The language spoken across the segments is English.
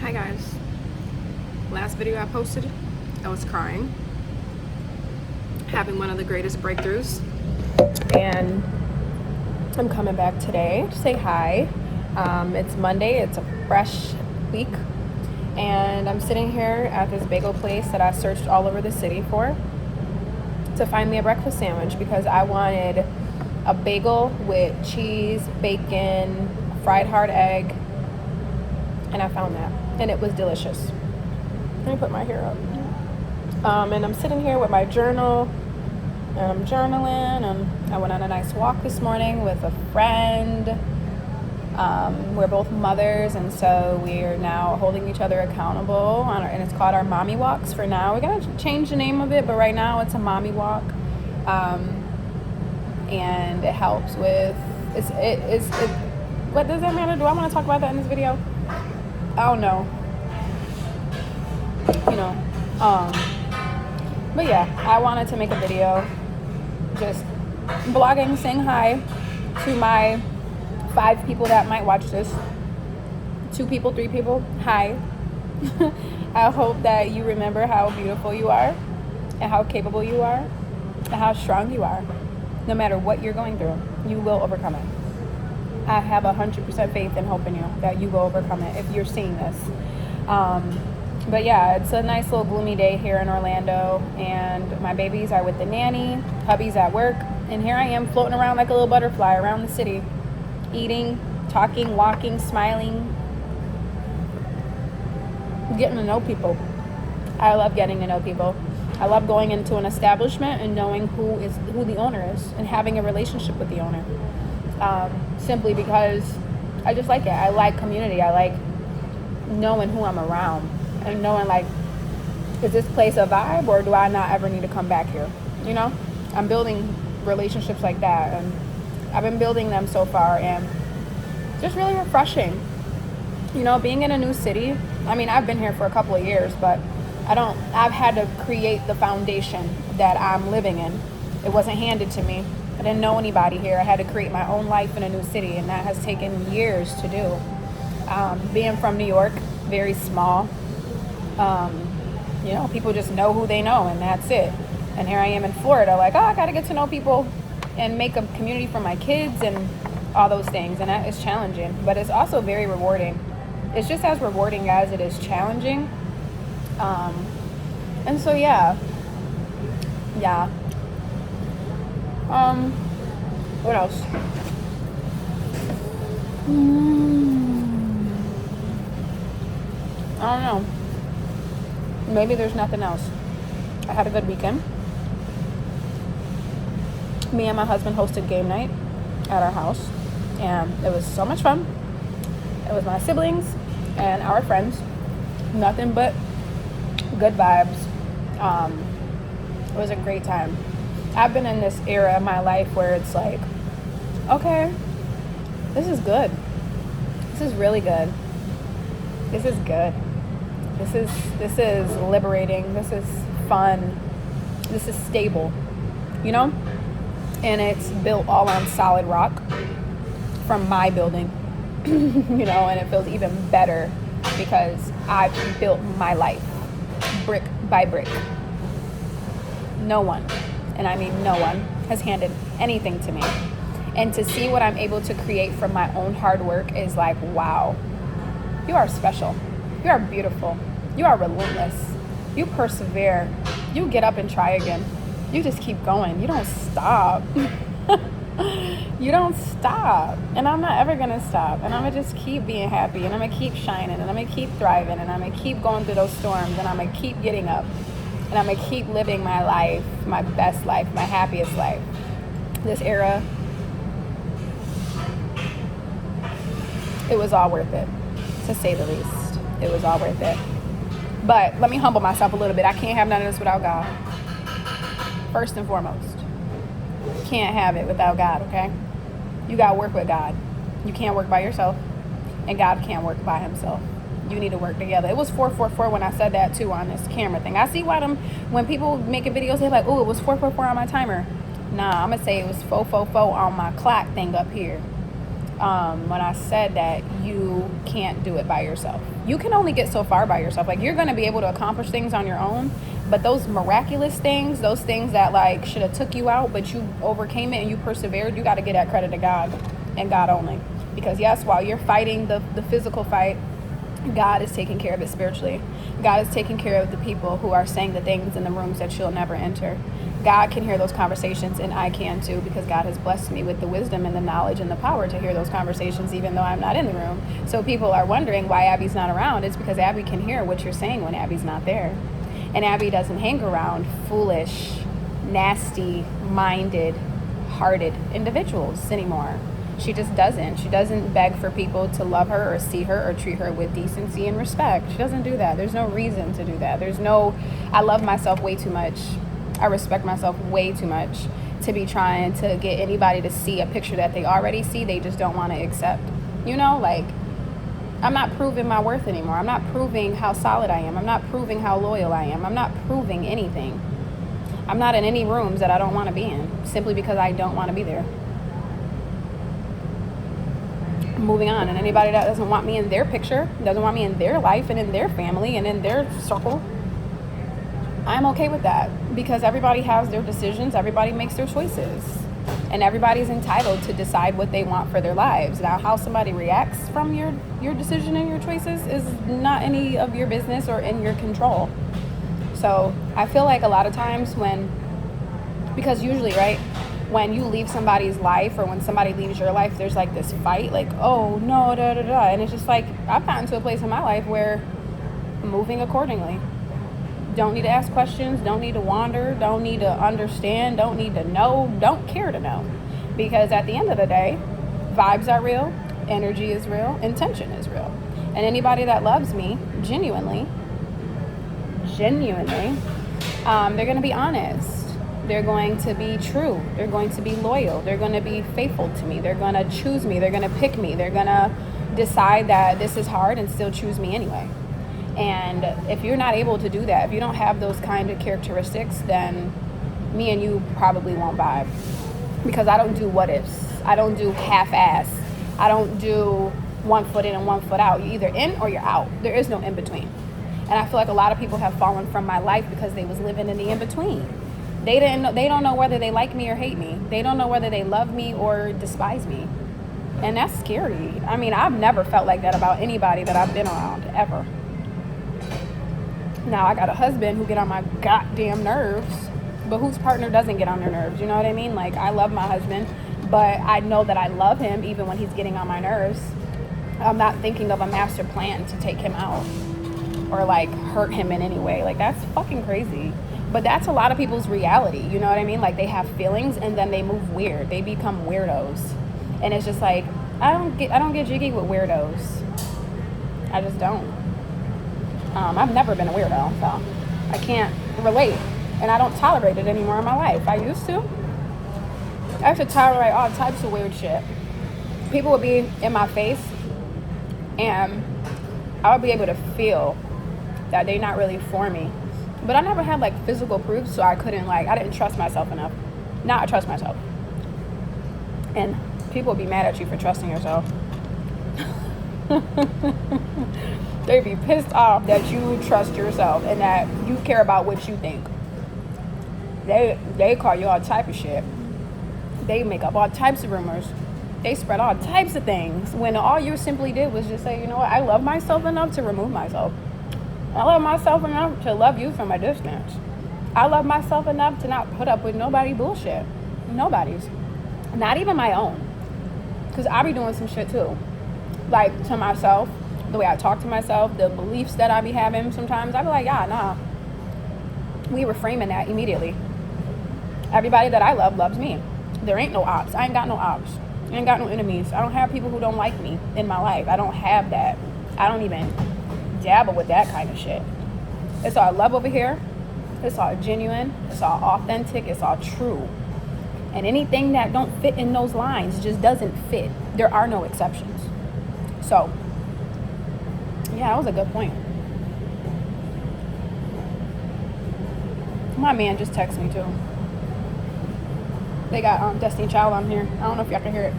Hi guys. Last video I posted, I was crying, having one of the greatest breakthroughs, and I'm coming back today to say hi. It's Monday, it's a fresh week, and I'm sitting here at this bagel place that I searched all over the city for to find me a breakfast sandwich because I wanted a bagel with cheese, bacon, fried hard egg, and I found that, and it was delicious. Let me put my hair up. And I'm sitting here with my journal, and I'm journaling, and I went on a nice walk this morning with a friend. We're both mothers, and so we are now holding each other accountable, and it's called our mommy walks for now. We're going to change the name of it, but right now it's a mommy walk. And it helps with, what does that matter? Do I want to talk about that in this video? I don't know. But yeah, I wanted to make a video just blogging, saying hi to my 5 people that might watch this. 2 people, 3 people, hi. I hope that you remember how beautiful you are and how capable you are and how strong you are. No matter what you're going through, you will overcome it. I have 100% faith and hope in you that you will overcome it if you're seeing this. But yeah, it's a nice little gloomy day here in Orlando, and my babies are with the nanny, hubby's at work, and here I am floating around like a little butterfly around the city, eating, talking, walking, smiling, getting to know people. I love getting to know people. I love going into an establishment and knowing who the owner is and having a relationship with the owner. Simply because I just like it. I like community. I like knowing who I'm around and knowing, like, is this place a vibe or do I not ever need to come back here? You know, I'm building relationships like that, and I've been building them so far, and just really refreshing. You know, being in a new city. I mean, I've been here for a couple of years, but I've had to create the foundation that I'm living in. It wasn't handed to me. I didn't know anybody here. I had to create my own life in a new city, and that has taken years to do. Being from New York, very small, people just know who they know, and that's it. And here I am in Florida, like, I got to get to know people and make a community for my kids and all those things, and that is challenging, but it's also very rewarding. It's just as rewarding as it is challenging. And so, yeah. What else? I don't know. Maybe there's nothing else. I had a good weekend. Me and my husband hosted game night at our house, and it was so much fun. It was my siblings and our friends. Nothing but good vibes. It was a great time. I've been in this era of my life where it's like, okay, this is good. This is really good. This is good. This is liberating. This is fun. This is stable, and it's built all on solid rock from my building, and it feels even better because I've built my life brick by brick. No one, and I mean no one, has handed anything to me. And to see what I'm able to create from my own hard work is like, wow, you are special. You are beautiful. You are relentless. You persevere. You get up and try again. You just keep going. You don't stop. You don't stop. And I'm not ever going to stop. And I'm going to just keep being happy. And I'm going to keep shining. And I'm going to keep thriving. And I'm going to keep going through those storms. And I'm going to keep getting up. And I'm going to keep living my life, my best life, my happiest life. This era, it was all worth it, to say the least. It was all worth it. But let me humble myself a little bit. I can't have none of this without God. First and foremost. Can't have it without God, okay? You got to work with God. You can't work by yourself. And God can't work by himself. You need to work together. It was 444 when I said that too on this camera thing. I see why when people making videos, they're like, oh, it was 444 on my timer. Nah, I'm going to say it was 444 on my clock thing up here. when I said that you can't do it by yourself. You can only get so far by yourself. Like, you're going to be able to accomplish things on your own, but those miraculous things, those things that like should have took you out, but you overcame it and you persevered, you got to give that credit to God and God only. Because yes, while you're fighting the physical fight, God is taking care of it spiritually. God is taking care of the people who are saying the things in the rooms that you'll never enter. God can hear those conversations, and I can too, because God has blessed me with the wisdom and the knowledge and the power to hear those conversations, even though I'm not in the room. So people are wondering why Abby's not around. It's because Abby can hear what you're saying when Abby's not there. And Abby doesn't hang around foolish, nasty, minded, hearted individuals anymore. She just doesn't. She doesn't beg for people to love her or see her or treat her with decency and respect. She doesn't do that. There's no reason to do that. I love myself way too much. I respect myself way too much to be trying to get anybody to see a picture that they already see. They just don't want to accept. You know, like, I'm not proving my worth anymore. I'm not proving how solid I am. I'm not proving how loyal I am. I'm not proving anything. I'm not in any rooms that I don't want to be in simply because I don't want to be there. Moving on. And anybody that doesn't want me in their picture, doesn't want me in their life and in their family and in their circle, I'm okay with that, because everybody has their decisions, everybody makes their choices, and everybody's entitled to decide what they want for their lives. Now, how somebody reacts from your decision and your choices is not any of your business or in your control. So I feel like a lot of times because usually, right, when you leave somebody's life or when somebody leaves your life, there's like this fight, like, oh no, da da da. And it's just like, I've gotten to a place in my life where I'm moving accordingly. Don't need to ask questions, don't need to wander, don't need to understand, don't need to know, don't care to know. Because at the end of the day, vibes are real, energy is real, intention is real. And anybody that loves me genuinely, they're going to be honest. They're going to be true. They're going to be loyal. They're going to be faithful to me. They're going to choose me. They're going to pick me. They're going to decide that this is hard and still choose me anyway. And if you're not able to do that, if you don't have those kind of characteristics, then me and you probably won't vibe. Because I don't do what ifs. I don't do half-ass. I don't do 1 foot in and 1 foot out. You're either in or you're out. There is no in-between. And I feel like a lot of people have fallen from my life because they was living in the in-between. They don't know whether they like me or hate me. They don't know whether they love me or despise me. And that's scary. I mean, I've never felt like that about anybody that I've been around, ever. Now, I got a husband who get on my goddamn nerves, but whose partner doesn't get on their nerves? You know what I mean? Like, I love my husband, but I know that I love him even when he's getting on my nerves. I'm not thinking of a master plan to take him out or, like, hurt him in any way. Like, that's fucking crazy. But that's a lot of people's reality. You know what I mean? Like, they have feelings and then they move weird. They become weirdos. And it's just like, I don't get jiggy with weirdos. I just don't. I've never been a weirdo, so I can't relate. And I don't tolerate it anymore in my life. I used to. I used to tolerate all types of weird shit. People would be in my face, and I would be able to feel that they're not really for me. But I never had, like, physical proof, so I didn't trust myself enough. Now I trust myself. And people would be mad at you for trusting yourself. They'd be pissed off that you trust yourself and that you care about what you think. They call you all type of shit. They make up all types of rumors. They spread all types of things when all you simply did was just say, you know what, I love myself enough to remove myself. I love myself enough to love you from a distance. I love myself enough to not put up with nobody bullshit. Nobody's. Not even my own. Because I be doing some shit too. Like, to myself, the way I talk to myself, the beliefs that I be having sometimes, I be like, yeah, nah. We reframing that immediately. Everybody that I love loves me. There ain't no ops. I ain't got no ops. I ain't got no enemies. I don't have people who don't like me in my life. I don't have that. I don't even dabble with that kind of shit. It's all love over here. It's all genuine. It's all authentic. It's all true. And anything that don't fit in those lines just doesn't fit. There are no exceptions. So, yeah, that was a good point. My man just texted me too. They got Destiny Child on here. I don't know if y'all can hear it.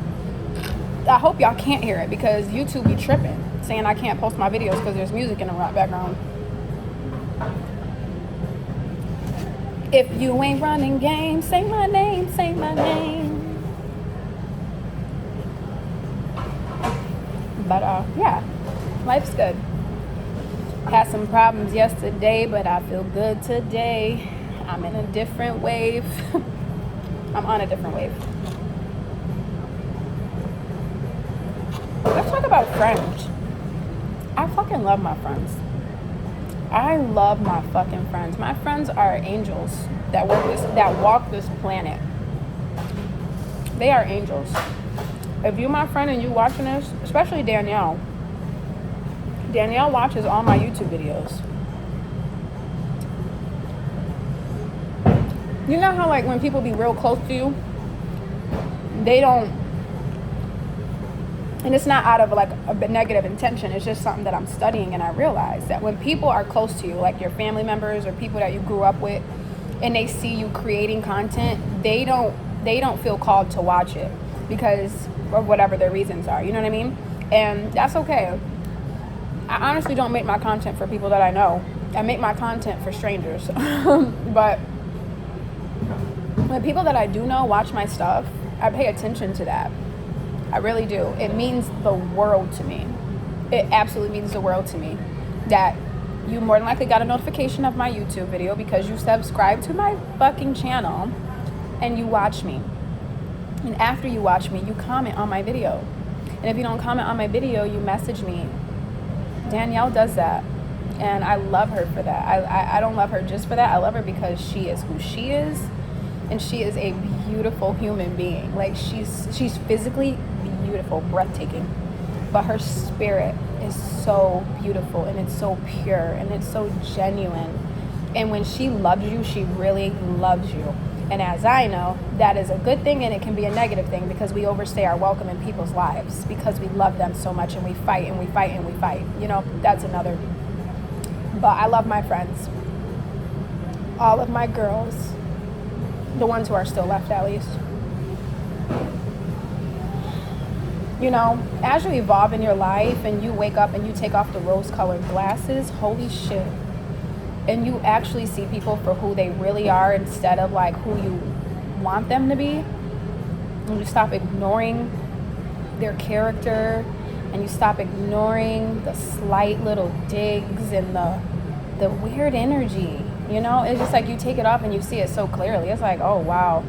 I hope y'all can't hear it because YouTube be tripping, saying I can't post my videos because there's music in the background. If you ain't running game, say my name, say my name. But yeah, life's good. Had some problems yesterday, but I feel good today. I'm in a different wave. I'm on a different wave. Let's talk about friends. I fucking love my friends. I love my fucking friends. My friends are angels that walk this planet. They are angels. If you're my friend and you watching this, especially Danielle watches all my YouTube videos. You know how like when people be real close to you, they don't, and it's not out of like a negative intention, it's just something that I'm studying, and I realize that when people are close to you, like your family members or people that you grew up with, and they see you creating content, they don't feel called to watch it because of whatever their reasons are, you know what I mean? And that's okay. I honestly don't make my content for people that I know. I make my content for strangers. But when people that I do know watch my stuff, I pay attention to that. I really do. It means the world to me. It absolutely means the world to me that you more than likely got a notification of my YouTube video because you subscribe to my fucking channel and you watch me. And after you watch me, you comment on my video. And if you don't comment on my video, you message me. Danielle does that. And I love her for that. I don't love her just for that. I love her because she is who she is. And she is a beautiful human being. Like she's physically beautiful, breathtaking. But her spirit is so beautiful and it's so pure and it's so genuine. And when she loves you, she really loves you. And as I know, that is a good thing and it can be a negative thing because we overstay our welcome in people's lives because we love them so much and we fight and we fight and we fight. You know, that's another. But I love my friends. All of my girls. The ones who are still left at least. You know, as you evolve in your life and you wake up and you take off the rose-colored glasses, holy shit. And you actually see people for who they really are instead of like who you want them to be. And you stop ignoring their character and you stop ignoring the slight little digs and the weird energy. You know, it's just like you take it off and you see it so clearly. It's like, oh, wow.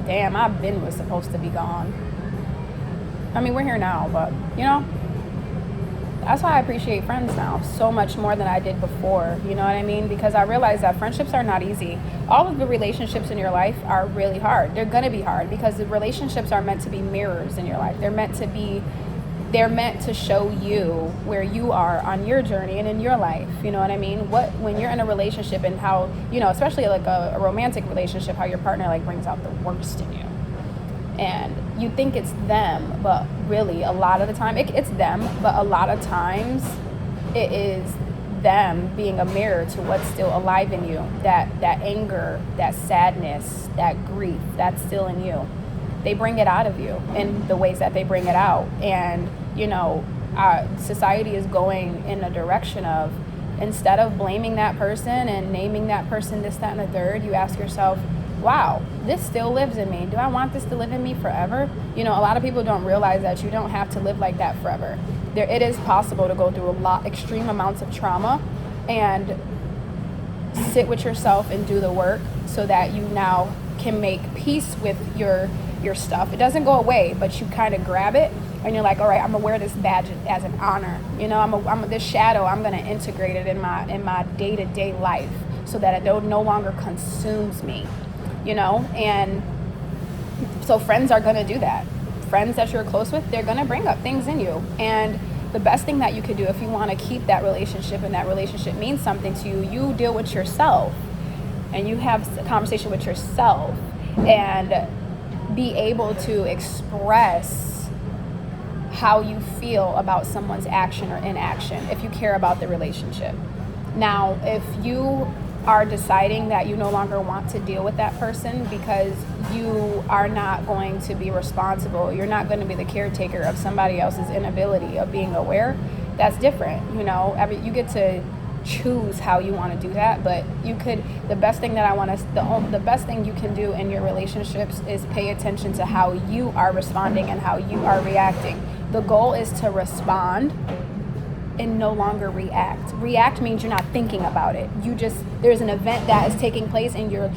Damn, was supposed to be gone. I mean, we're here now, but, you know, that's why I appreciate friends now so much more than I did before. You know what I mean? Because I realize that friendships are not easy. All of the relationships in your life are really hard. They're going to be hard because the relationships are meant to be mirrors in your life. They're meant to show you where you are on your journey and in your life. You know what I mean? When you're in a relationship and how, you know, especially like a romantic relationship, how your partner like brings out the worst in you. And you think it's them, but really a lot of the time it's them, but a lot of times it is them being a mirror to what's still alive in you. That anger, that sadness, that grief, that's still in you. They bring it out of you in the ways that they bring it out. And, you know, society is going in a direction of, instead of blaming that person and naming that person this, that, and the third, you ask yourself, wow, this still lives in me. Do I want this to live in me forever? You know, a lot of people don't realize that you don't have to live like that forever. It is possible to go through extreme amounts of trauma and sit with yourself and do the work so that you now can make peace with your stuff. It doesn't go away, but you kind of grab it and you're like, all right, I'm gonna wear this badge as an honor. You know, I'm this shadow, I'm gonna integrate it in my day-to-day life so that it no longer consumes me. You know, and so friends are going to do that. Friends that you're close with, they're going to bring up things in you. And the best thing that you could do if you want to keep that relationship and that relationship means something to you, you deal with yourself and you have a conversation with yourself and be able to express how you feel about someone's action or inaction if you care about the relationship. Now, if you are deciding that you no longer want to deal with that person because you are not going to be responsible. You're not going to be the caretaker of somebody else's inability of being aware. That's different. You know, you get to choose how you want to do that, but the best thing you can do in your relationships is pay attention to how you are responding and how you are reacting. The goal is to respond and no longer react. React means you're not thinking about it. There's an event that is taking place and you're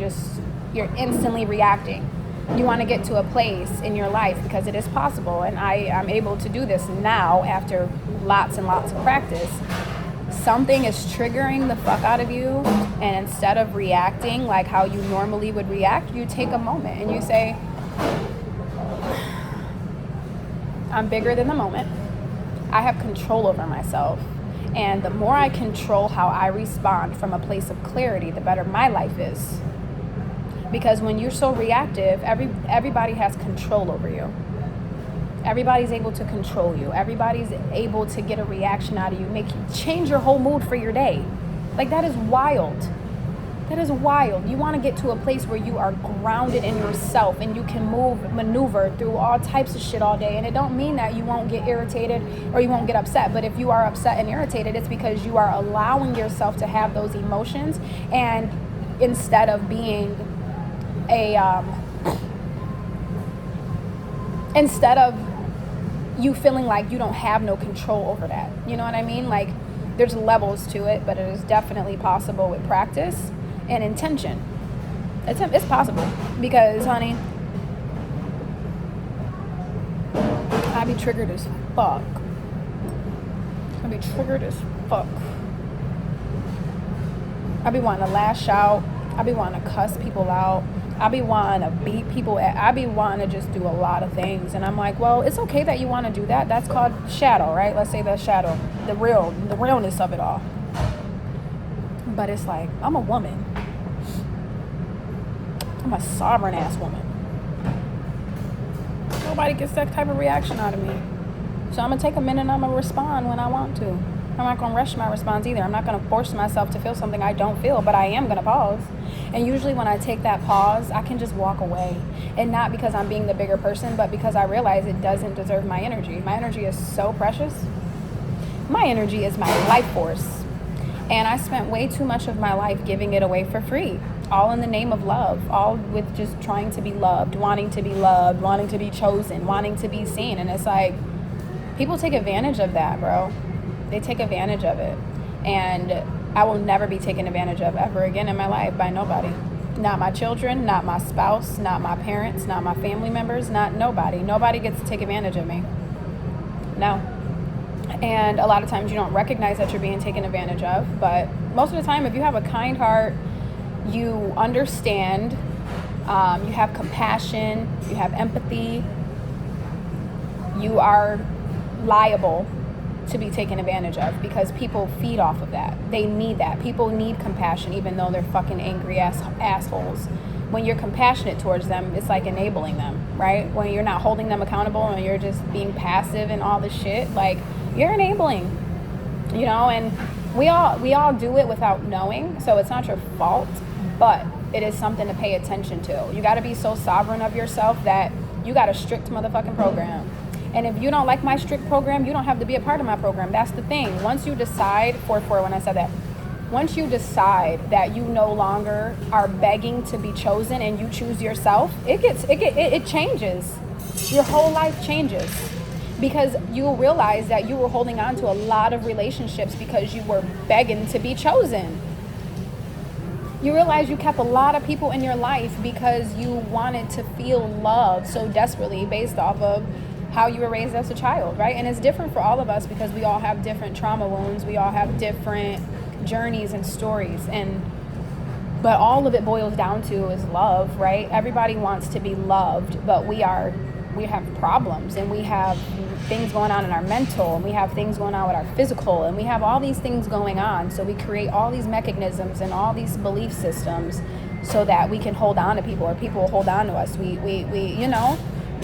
instantly reacting. You want to get to a place in your life, because it is possible, and I'm able to do this now after lots and lots of practice. Something is triggering the fuck out of you, and instead of reacting like how you normally would react, you take a moment and you say, I'm bigger than the moment. I have control over myself. And the more I control how I respond from a place of clarity, the better my life is. Because when you're so reactive, everybody has control over you. Everybody's able to control you. Everybody's able to get a reaction out of you, make you change your whole mood for your day. Like, that is wild. That is wild. You want to get to a place where you are grounded in yourself and you can maneuver through all types of shit all day. And it don't mean that you won't get irritated or you won't get upset. But if you are upset and irritated, it's because you are allowing yourself to have those emotions. And instead of being instead of you feeling like you don't have no control over that. You know what I mean? Like, there's levels to it, but it is definitely possible with practice and intention. It's possible, because, honey, I be triggered as fuck. I be wanting to lash out. I be wanting to cuss people out. I be wanting to beat people. I be wanting to just do a lot of things. And I'm like, well, it's okay that you want to do that. That's called shadow, right? Let's say that's shadow. The realness of it all. But it's like, I'm a woman. I'm a sovereign ass woman. Nobody gets that type of reaction out of me. So I'm going to take a minute and I'm going to respond when I want to. I'm not going to rush my response either. I'm not going to force myself to feel something I don't feel, but I am going to pause. And usually when I take that pause, I can just walk away. And not because I'm being the bigger person, but because I realize it doesn't deserve my energy. My energy is so precious. My energy is my life force. And I spent way too much of my life giving it away for free. All in the name of love. All with just trying to be loved, wanting to be chosen, wanting to be seen. And it's like, people take advantage of that, bro. They take advantage of it. And I will never be taken advantage of ever again in my life by nobody. Not my children, not my spouse, not my parents, not my family members, not nobody. Nobody gets to take advantage of me. No. And a lot of times you don't recognize that you're being taken advantage of. But most of the time, if you have a kind heart, you understand, you have compassion, you have empathy, you are liable to be taken advantage of, because people feed off of that. They need that. People need compassion, even though they're fucking angry assholes. When you're compassionate towards them, it's like enabling them, right? When you're not holding them accountable and you're just being passive and all this shit, like, you're enabling, you know. And we all do it without knowing, so it's not your fault, but it is something to pay attention to. You got to be so sovereign of yourself that you got a strict motherfucking program. And if you don't like my strict program, you don't have to be a part of my program. That's the thing. Once you decide, once you decide that you no longer are begging to be chosen and you choose yourself, it changes. Your whole life changes. Because you'll realize that you were holding on to a lot of relationships because you were begging to be chosen. You realize you kept a lot of people in your life because you wanted to feel love so desperately based off of how you were raised as a child, right? And it's different for all of us because we all have different trauma wounds. We all have different journeys and stories. But all of it boils down to is love, right? Everybody wants to be loved, but we have problems, and we have things going on in our mental, and we have things going on with our physical, and we have all these things going on. So we create all these mechanisms and all these belief systems so that we can hold on to people, or people will hold on to us. We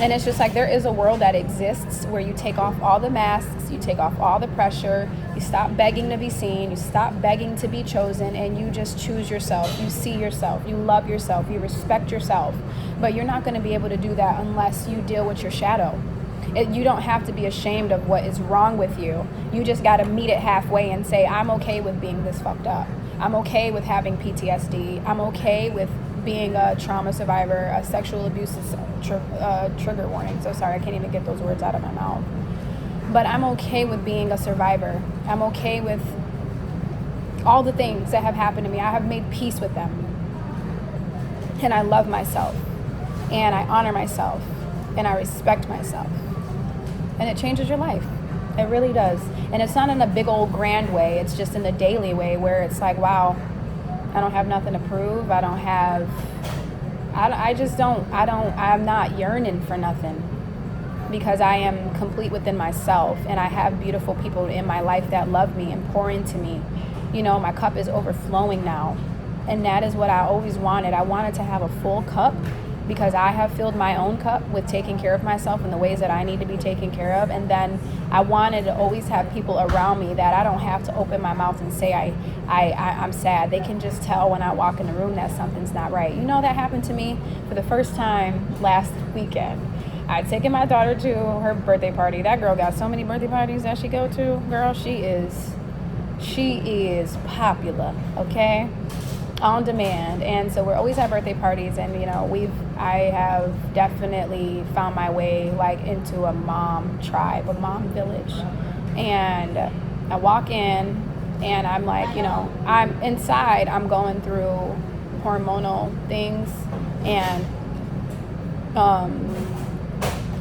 And it's just like, there is a world that exists where you take off all the masks, you take off all the pressure, you stop begging to be seen, you stop begging to be chosen, and you just choose yourself. You see yourself, you love yourself, you respect yourself. But you're not going to be able to do that unless you deal with your shadow. You don't have to be ashamed of what is wrong with you. You just got to meet it halfway and say, I'm okay with being this fucked up. I'm okay with having PTSD. I'm okay with being a trauma survivor, a sexual abuse trigger warning. So sorry, I can't even get those words out of my mouth. But I'm okay with being a survivor. I'm okay with all the things that have happened to me. I have made peace with them. And I love myself. And I honor myself. And I respect myself. And it changes your life. It really does. And it's not in a big old grand way. It's just in the daily way where it's like, wow, I don't have nothing to prove. I'm not yearning for nothing because I am complete within myself, and I have beautiful people in my life that love me and pour into me. You know, my cup is overflowing now, and that is what I always wanted. I wanted to have a full cup because I have filled my own cup with taking care of myself in the ways that I need to be taken care of. And then I wanted to always have people around me that I don't have to open my mouth and say I'm sad. They can just tell when I walk in the room that something's not right. You know, that happened to me for the first time last weekend. I'd taken my daughter to her birthday party. That girl got so many birthday parties that she go to. Girl, she is popular, okay? On demand. And so we're always at birthday parties, and you know, I have definitely found my way like into a mom tribe, a mom village. And I walk in and I'm like, you know, I'm inside, I'm going through hormonal things and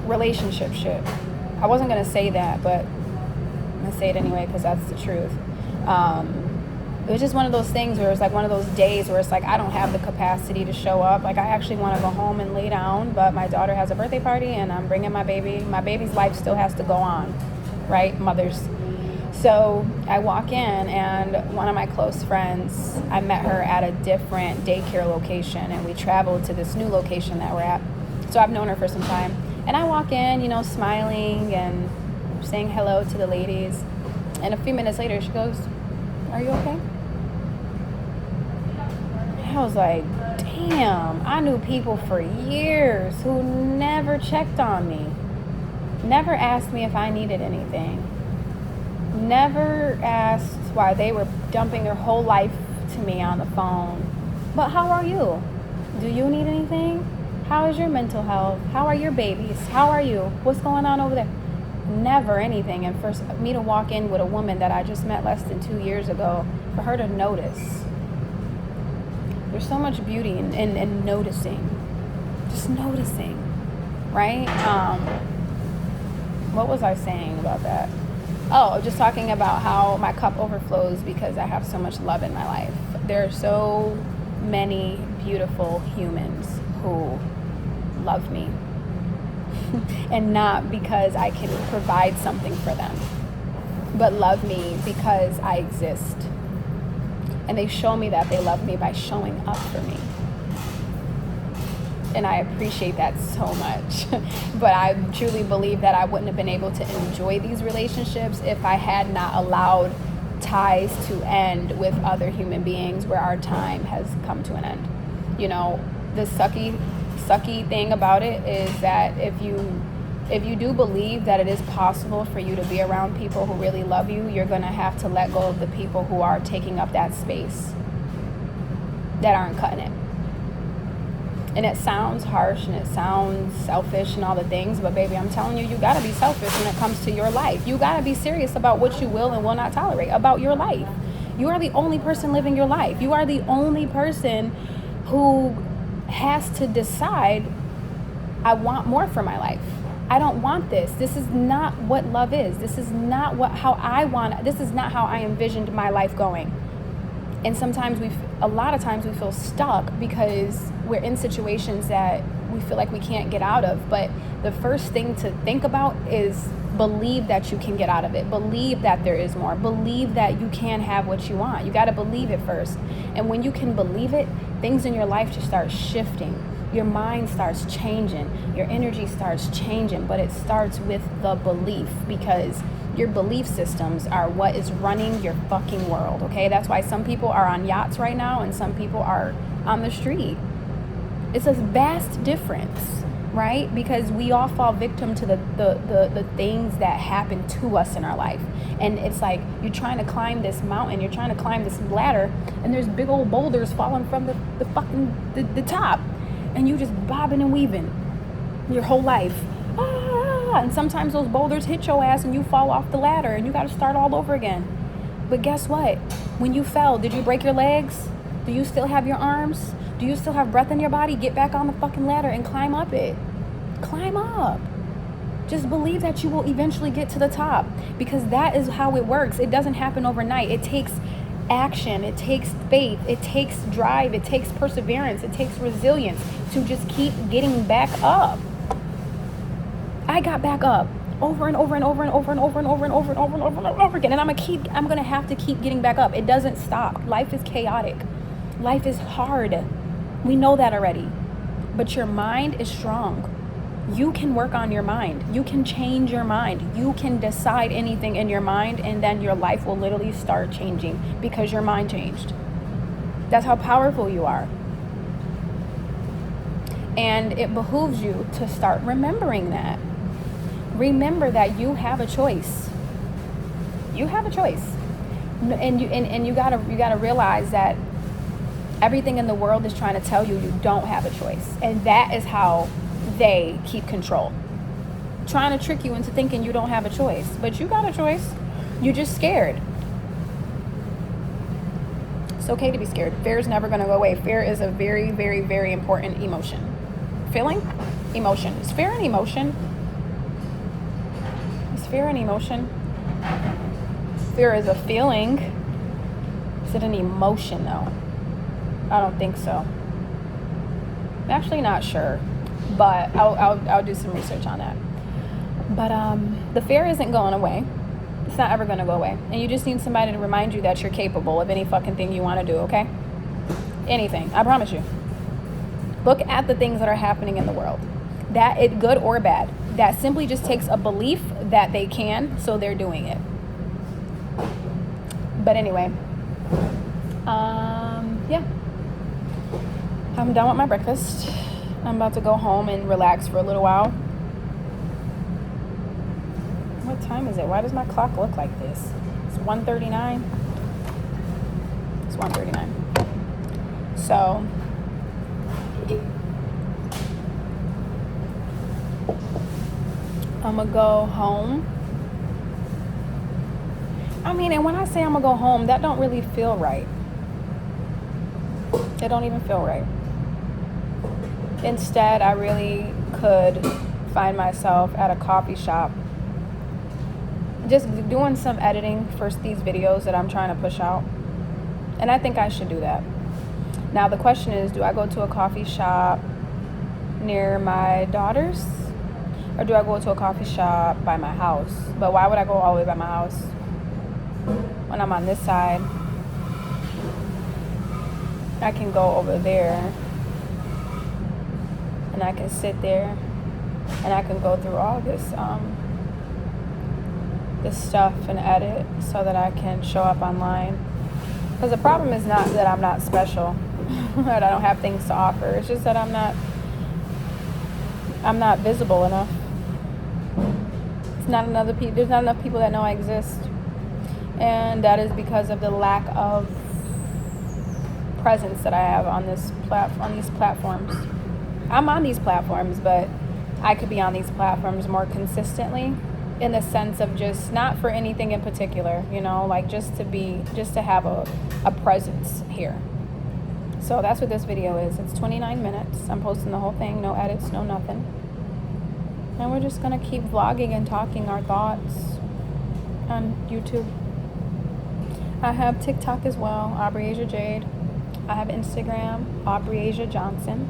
relationship shit. I wasn't gonna say that, but I'm gonna say it anyway because that's the truth. It was just one of those things where it's like one of those days where it's like I don't have the capacity to show up. Like I actually want to go home and lay down, but my daughter has a birthday party and I'm bringing my baby. My baby's life still has to go on, right? Mothers. So I walk in and one of my close friends, I met her at a different daycare location and we traveled to this new location that we're at. So I've known her for some time. And I walk in, you know, smiling and saying hello to the ladies. And a few minutes later she goes, "Are you okay?" I was like, damn, I knew people for years who never checked on me, never asked me if I needed anything, never asked why they were dumping their whole life to me on the phone. But how are you? Do you need anything? How is your mental health? How are your babies? How are you? What's going on over there? Never anything. And for me to walk in with a woman that I just met less than 2 years ago, for her to notice. There's so much beauty in noticing. Just noticing, right? What was I saying about that? Oh, just talking about how my cup overflows because I have so much love in my life. There are so many beautiful humans who love me. And not because I can provide something for them, but love me because I exist. And they show me that they love me by showing up for me. And I appreciate that so much. But I truly believe that I wouldn't have been able to enjoy these relationships if I had not allowed ties to end with other human beings where our time has come to an end. You know, the sucky thing about it is that if you do believe that it is possible for you to be around people who really love you, you're going to have to let go of the people who are taking up that space, that aren't cutting it. And it sounds harsh and it sounds selfish and all the things, but baby, I'm telling you, you got to be selfish when it comes to your life. You got to be serious about what you will and will not tolerate about your life. You are the only person living your life. You are the only person who has to decide, I want more for my life. I don't want this. This is not what love is. This is not this is not how I envisioned my life going. And a lot of times we feel stuck because we're in situations that we feel like we can't get out of. But the first thing to think about is believe that you can get out of it. Believe that there is more. Believe that you can have what you want. You got to believe it first. And when you can believe it, things in your life just start shifting. Your mind starts changing. Your energy starts changing, but it starts with the belief, because your belief systems are what is running your fucking world, okay? That's why some people are on yachts right now and some people are on the street. It's a vast difference, right? Because we all fall victim to the things that happen to us in our life. And it's like you're trying to climb this mountain, you're trying to climb this ladder, and there's big old boulders falling from the top, and you just bobbing and weaving your whole life. And sometimes those boulders hit your ass and you fall off the ladder and you got to start all over again. But guess what? When you fell, did you break your legs? Do you still have your arms? Do you still have breath in your body? Get back on the fucking ladder and climb up it. Climb up. Just believe that you will eventually get to the top, because that is how it works. It doesn't happen overnight. It takes action. It takes faith. It takes drive. It takes perseverance. It takes resilience to just keep getting back up. I got back up over and over and over and over and over and over and over and over and over and over again. And I'm gonna have to keep getting back up. It doesn't stop. Life is chaotic. Life is hard. We know that already. But your mind is strong. You can work on your mind. You can change your mind. You can decide anything in your mind, and then your life will literally start changing because your mind changed. That's how powerful you are. And it behooves you to start remembering that. Remember that you have a choice. You have a choice. And you gotta realize that everything in the world is trying to tell you you don't have a choice. And that is how they keep control. Trying to trick you into thinking you don't have a choice. But you got a choice. You're just scared. It's okay to be scared. Fear is never going to go away. Fear is a very, very, very important emotion. Feeling? Emotion. Is fear an emotion? Is fear an emotion? Fear is a feeling. Is it an emotion though? I don't think so. I'm actually not sure, but I'll do some research on that. But the fear isn't going away. It's not ever going to go away. And you just need somebody to remind you that you're capable of any fucking thing you want to do, okay? Anything. I promise you. Look at the things that are happening in the world. That it good or bad. That simply just takes a belief that they can, so they're doing it. But anyway, yeah. I'm done with my breakfast. I'm about to go home and relax for a little while. What time is it? Why does my clock look like this? It's 1:39. It's 1:39. So I'm gonna go home. I mean, and when I say I'm gonna go home, that don't really feel right. It don't even feel right. Instead, I really could find myself at a coffee shop just doing some editing for these videos that I'm trying to push out. And I think I should do that. Now, the question is, do I go to a coffee shop near my daughter's? Or do I go to a coffee shop by my house? But why would I go all the way by my house when I'm on this side? I can go over there and I can sit there and I can go through all this stuff and edit so that I can show up online. Because the problem is not that I'm not special that I don't have things to offer. It's just that I'm not visible enough. There's not enough people that know I exist. And that is because of the lack of presence that I have on these platforms. I'm on these platforms, but I could be on these platforms more consistently, in the sense of just not for anything in particular, like just to have a presence here. So that's what this video is. It's 29 minutes. I'm posting the whole thing, no edits, no nothing. And we're just gonna keep vlogging and talking our thoughts on YouTube. I have TikTok as well, Aubrey Asia Jade. I have Instagram, Aubrey Asia Johnson.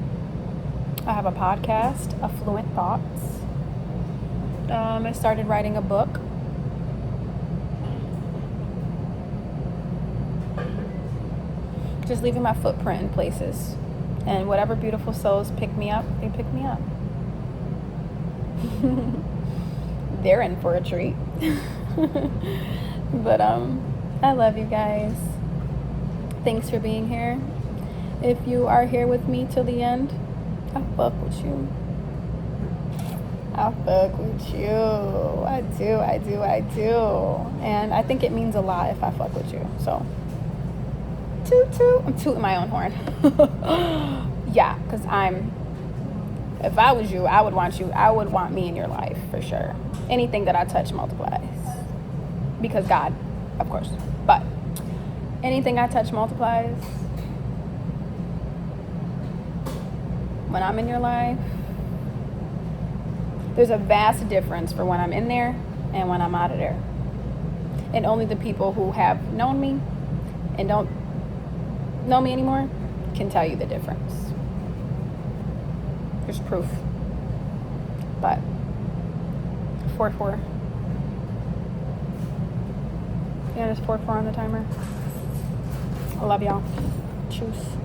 I have a podcast, Affluent Thoughts. I started writing a book. Just leaving my footprint in places. And whatever beautiful souls pick me up, they pick me up. They're in for a treat. But I love you guys. Thanks for being here. If you are here with me till the end, I fuck with you. I fuck with you. I do. And I think it means a lot if I fuck with you. So, toot toot. I'm tooting my own horn. Yeah, because if I was you, I would want me in your life for sure. Anything that I touch multiplies. Because God, of course. But anything I touch multiplies. When I'm in your life, there's a vast difference for when I'm in there and when I'm out of there. And only the people who have known me and don't know me anymore can tell you the difference. There's proof. But 4-4. Yeah, there's 4-4 on the timer. I love y'all. Choose.